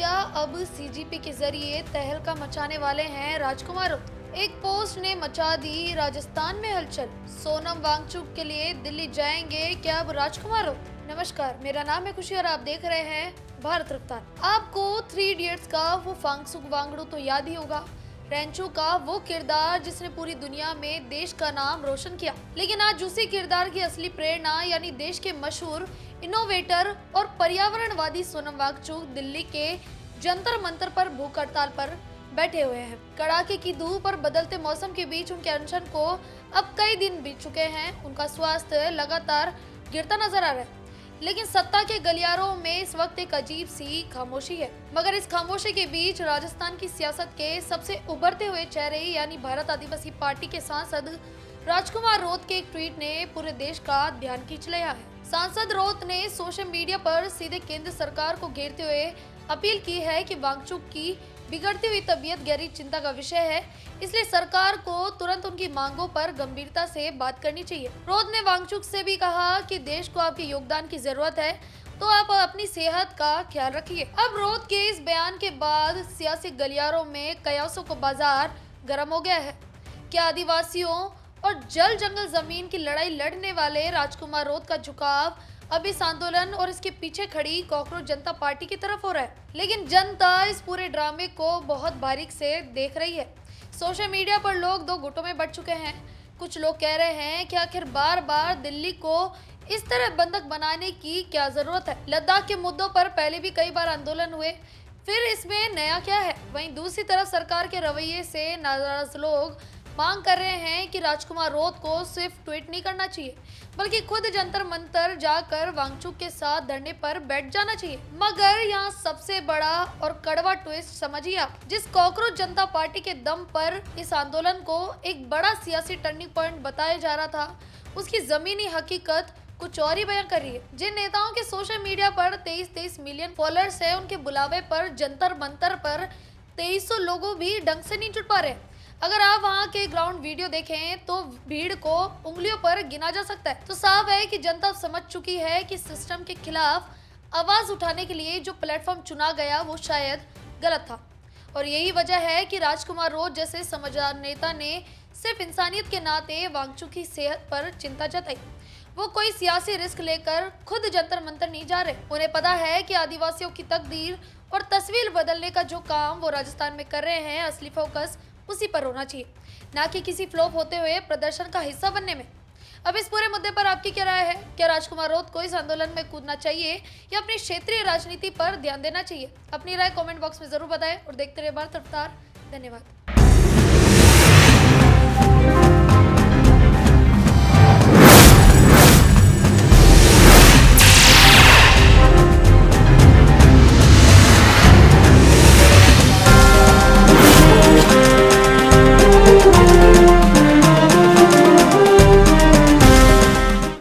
क्या अब सीजीपी के जरिए तहलका मचाने वाले हैं राजकुमार? एक पोस्ट ने मचा दी राजस्थान में हलचल। सोनम वांगचुक के लिए दिल्ली जाएंगे क्या अब राजकुमार? नमस्कार, मेरा नाम है खुशी और आप देख रहे हैं भारत रफ्तार। आपको 3 इडियट्स का वो फांगसुक वांगडू तो याद ही होगा, रेंचो का वो किरदार जिसने पूरी दुनिया में देश का नाम रोशन किया। लेकिन आज उसी किरदार की असली प्रेरणा यानी देश के मशहूर इनोवेटर और पर्यावरणवादी सोनम वांगचुक दिल्ली के जंतर मंतर पर भूख हड़ताल पर बैठे हुए हैं। कड़ाके की धूप और बदलते मौसम के बीच उनके अनशन को अब कई दिन बीत चुके हैं। उनका स्वास्थ्य लगातार गिरता नजर आ रहा है, लेकिन सत्ता के गलियारों में इस वक्त एक अजीब सी खामोशी है। मगर इस खामोशी के बीच राजस्थान की सियासत के सबसे उभरते हुए चेहरे यानी भारत आदिवासी पार्टी के सांसद राजकुमार रोत के एक ट्वीट ने पूरे देश का ध्यान खींच लिया है। सांसद रोत ने सोशल मीडिया पर सीधे केंद्र सरकार को घेरते हुए अपील की है कि वांगचुक की बिगड़ती हुई तबीयत गहरी चिंता का विषय है, इसलिए सरकार को तुरंत उनकी मांगों पर गंभीरता से बात करनी चाहिए। रोत ने वांगचुक से भी कहा कि देश को आपके योगदान की जरूरत है, तो आप अपनी सेहत का ख्याल रखिए। अब रोत के इस बयान के बाद सियासी गलियारों में कयासों को बाजार गर्म हो गया है। क्या आदिवासियों और जल जंगल जमीन की लड़ाई लड़ने वाले राजकुमार रोत का झुकाव अब इस आंदोलन और इसके पीछे खड़ी कॉकरोच जनता पार्टी की तरफ हो रहा है? लेकिन जनता इस पूरे ड्रामे को बहुत बारीक से देख रही है। सोशल मीडिया पर लोग 2 गुटों में बंट चुके हैं। कुछ लोग कह रहे हैं कि आखिर बार बार दिल्ली को इस तरह बंधक बनाने की क्या जरूरत है? लद्दाख के मुद्दों पर पहले भी कई बार आंदोलन हुए, फिर इसमें नया क्या है? वहीं दूसरी तरफ सरकार के रवैये से नाराज लोग मांग कर रहे हैं कि राजकुमार रोत को सिर्फ ट्वीट नहीं करना चाहिए, बल्कि खुद जंतर मंतर जाकर वांगचुक के साथ धरने पर बैठ जाना चाहिए। मगर यहाँ सबसे बड़ा और कड़वा ट्विस्ट समझिए आप, जिस कॉकरोच जनता पार्टी के दम पर इस आंदोलन को एक बड़ा सियासी टर्निंग पॉइंट बताया जा रहा था, उसकी जमीनी हकीकत कुछ और ही बयां कर रही है। जिन नेताओं के सोशल मीडिया पर 23 मिलियन फॉलोअर्स है, उनके बुलावे पर जंतर मंतर पर 2300 लोगों भी ढंग से नहीं जुट पा रहे। अगर आप वहां के ग्राउंड वीडियो देखें तो भीड़ को उंगलियों पर गिना जा सकता है। तो साफ है कि जनता समझ चुकी है कि सिस्टम के खिलाफ आवाज उठाने के लिए जो प्लेटफॉर्म चुना गया वो शायद गलत था। और यही वजह है कि राजकुमार रोत जैसे समझदार नेता ने सिर्फ इंसानियत के नाते वांगचुक की सेहत पर चिंता जताई। वो कोई सियासी रिस्क लेकर खुद जंतर मंतर नहीं जा रहे। उन्हें पता है कि आदिवासियों की तकदीर और तस्वीर बदलने का जो काम वो राजस्थान में कर रहे हैं, असली फोकस उसी पर होना चाहिए, ना कि किसी फ्लॉप होते हुए प्रदर्शन का हिस्सा बनने में। अब इस पूरे मुद्दे पर आपकी क्या राय है? क्या राजकुमार रोत को इस आंदोलन में कूदना चाहिए या अपनी क्षेत्रीय राजनीति पर ध्यान देना चाहिए? अपनी राय कमेंट बॉक्स में जरूर बताएं और देखते रहिए भारत रफ्तार। धन्यवाद।